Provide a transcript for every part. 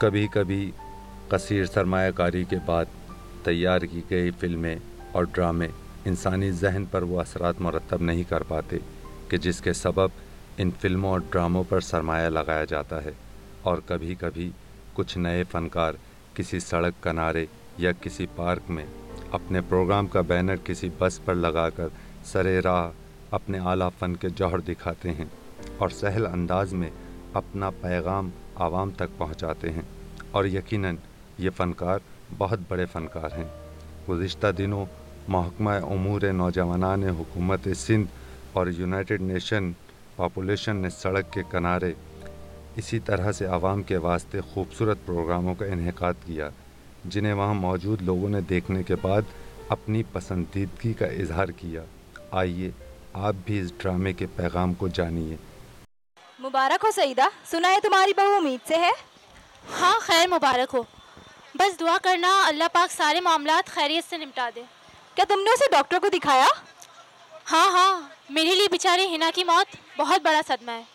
कभी कभी कसीर सरमायाकारी के बाद तैयार की गई फिल्में और ड्रामे इंसानी जहन पर वो असरात मरतब नहीं कर पाते कि जिसके सबब इन फिल्मों और ड्रामों पर सरमाया लगाया जाता है। और कभी कभी कुछ नए फ़नकार किसी सड़क किनारे या किसी पार्क में अपने प्रोग्राम का बैनर किसी बस पर लगाकर सरे राह अपने आला फ़न के जौहर दिखाते हैं और सहल अंदाज में अपना पैगाम आवाम तक पहुंचाते हैं। और यकीनन ये फ़नकार बहुत बड़े फ़नकार हैं। गुज़िश्ता दिनों महकमा उमूर नौजवानान हुकूमत सिंध और यूनाइटेड नेशन पॉपुलेशन ने सड़क के किनारे इसी तरह से आवाम के वास्ते खूबसूरत प्रोग्रामों का इनेकाद किया, जिन्हें वहाँ मौजूद लोगों ने देखने के बाद अपनी पसंदीदगी का इजहार किया। आइए आप भी इस ड्रामे के पैगाम को जानिए। मुबारक हो सईदा, सुना है तुम्हारी बहू उम्मीद से है। हाँ, खैर मुबारक हो। बस दुआ करना अल्लाह पाक सारे मामलात खैरियत से निपटा दे। क्या तुमने उसे डॉक्टर को दिखाया? हाँ, मेरे लिए बेचारे हिना की मौत बहुत बड़ा सदमा है।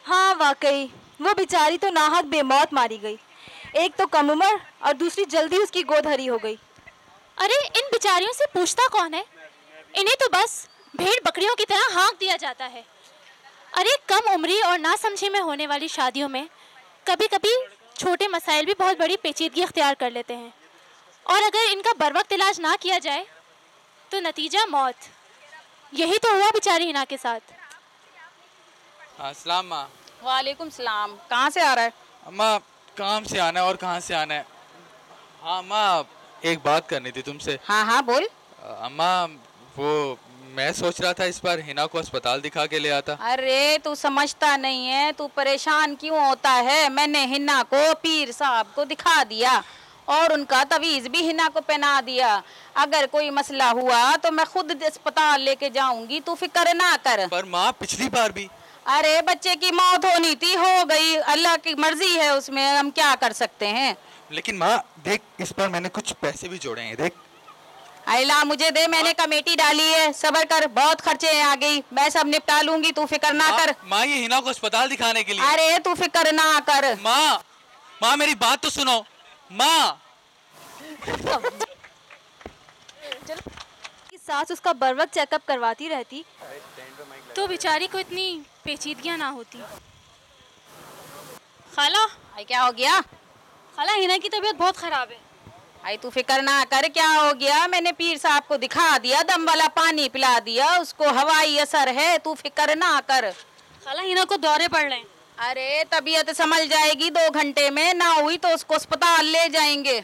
हाँ वाकई, वो बेचारी तो नाहक बेमौत मारी गई। एक तो कम उम्र और दूसरी जल्दी उसकी गोद हरी हो गई। अरे इन बेचारियों से पूछता कौन है? इन्हें तो बस भेड़ बकरियों की तरह हाँक दिया जाता है। अरे कम उम्री और ना समझी में होने वाली शादियों में कभी कभी छोटे मसाइल भी बहुत बड़ी पेचीदगी अख्तियार कर लेते हैं, और अगर इनका बरवक्त इलाज ना किया जाए तो नतीजा मौत। यही तो हुआ बेचारी हिना के साथ। अस्सलाम माँ। वालेकुम सलाम। कहाँ से आ रहा है? अम्मा काम से आना है और कहाँ से आना है। हाँ माँ, एक बात करनी थी तुमसे। हाँ बोल। अम्मा वो मैं सोच रहा था इस बार हिना को अस्पताल दिखा के ले आता। अरे तू समझता नहीं है, तू परेशान क्यों होता है। मैंने हिना को पीर साहब को दिखा दिया और उनका तवीज़ भी हिना को पहना दिया। अगर कोई मसला हुआ तो मैं खुद अस्पताल लेके जाऊंगी, तू फिक्र ना कर। पर माँ पिछली बार भी। अरे बच्चे की मौत होनी थी, हो गई, अल्लाह की मर्जी है, उसमें हम क्या कर सकते हैं। लेकिन माँ देख, इस बार मैंने कुछ पैसे भी जोड़े हैं, देख। अल्लाह मुझे दे, मैंने कमेटी डाली है, सब्र कर, बहुत खर्चे आ गई, मैं सब निपटा लूंगी, तू फिक्र ना कर। माँ ये हिना को अस्पताल दिखाने के लिए। अरे तू फिक्र ना कर। माँ मेरी बात तो सुनो माँ। कि सास उसका बरवक्त चेकअप करवाती रहती तो बेचारी को इतनी पेचीदगियां ना होती। खाला, क्या हो गया? खाला हिना की तबीयत बहुत खराब है। आई तू फिक्र ना कर, क्या हो गया? मैंने पीर साहब को दिखा दिया, दम वाला पानी पिला दिया, उसको हवाई असर है, तू फिक्र ना कर। खाला हिना को दौरे पड़ रहे हैं। अरे तबीयत संभल जाएगी 2 घंटे में, ना हुई तो उसको अस्पताल ले जाएंगे।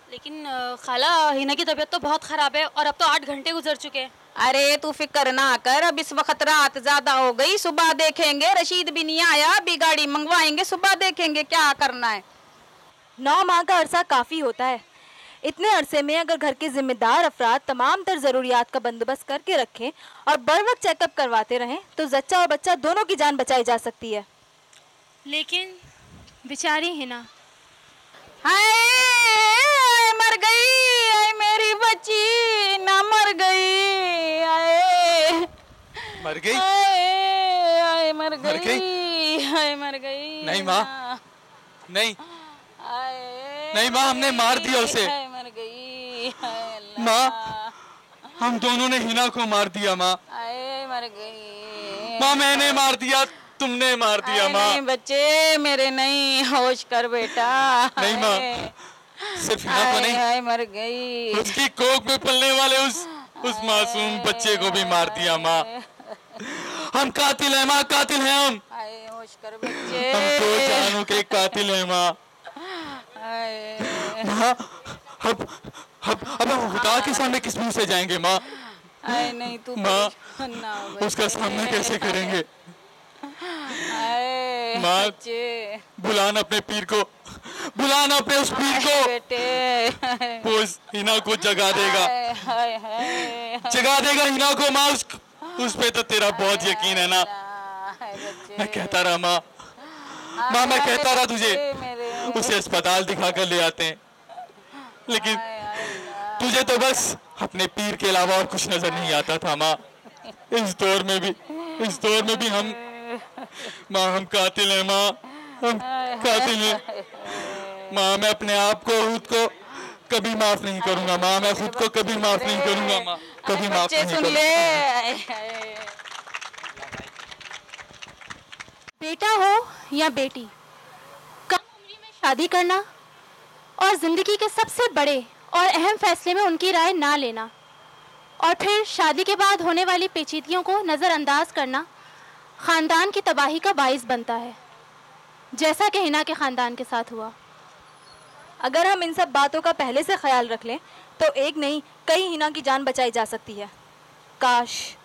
लेकिन खाला हिना की तबीयत तो बहुत खराब है और अब तो 8 घंटे गुजर चुके हैं। अरे तू फिक्र ना कर, अब इस वक्त रात ज्यादा हो गई, सुबह देखेंगे। रशीद भी नहीं आया, अभी गाड़ी मंगवाएंगे, सुबह देखेंगे क्या करना है। 9 माह का अरसा काफ़ी होता है। इतने अरसे में अगर घर के जिम्मेदार अफराद तमाम तर ज़रूरियात का बंदोबस्त करके रखें और बर वक्त चेकअप करवाते रहें तो जच्चा और बच्चा दोनों की जान बचाई जा सकती है। लेकिन बेचारी हिना, हाय मर गई, हाय मेरी बच्ची ना मर गई, हाय मर गई, हाय मर गई, हाय मर गई। नहीं माँ, नहीं नहीं माँ, हमने मार दिया उसे। मर गई माँ, हम दोनों ने हिना को मार दिया माँ। मर गई माँ, मैंने मार दिया, तुमने मार दिया माँ। नहीं बच्चे मेरे, नहीं, होश कर बेटा। नहीं माँ, सिर्फ हिना को नहीं, मर गई, उसकी कोख में पलने वाले उस मासूम बच्चे को भी मार दिया माँ। हम कातिल हैं माँ, कातिल हैं हम। होश कर बच्चे, हम 2 जानों के कातिल हैं माँ। माँ, अब हम खुदा के सामने किस मुंह से जाएंगे माँ? नहीं तू माँ, उसका सामना कैसे करेंगे माँ? बुलाना अपने पीर को, बुलाना अपने उस पीर को, बेटे वो इस हिना को जगा देगा, जगा देगा हिना को माँ। उस पे तो तेरा बहुत यकीन है ना। मैं कहता रहा माँ, मैं कहता रहा तुझे, उसे अस्पताल दिखा कर ले आते हैं, लेकिन तुझे तो बस अपने पीर के अलावा और कुछ नजर नहीं आता था माँ। इस दौर में भी हम माँ, हम कातिल हैं माँ, हम कातिल हैं। माँ मैं अपने आप को खुद को कभी माफ नहीं करूंगा माँ, मैं खुद को कभी माफ नहीं करूंगा माँ, कभी माफ बच्चे नहीं सुन करूंगा। ले। बेटा हो या बेटी, कम उम्र में शादी करना और जिंदगी के सबसे बड़े और अहम फैसले में उनकी राय ना लेना और फिर शादी के बाद होने वाली पेचीदगियों को नज़रअंदाज करना ख़ानदान की तबाही का बाइस बनता है, जैसा कि हिना के ख़ानदान के साथ हुआ। अगर हम इन सब बातों का पहले से ख्याल रख लें तो एक नहीं कई हिना की जान बचाई जा सकती है। काश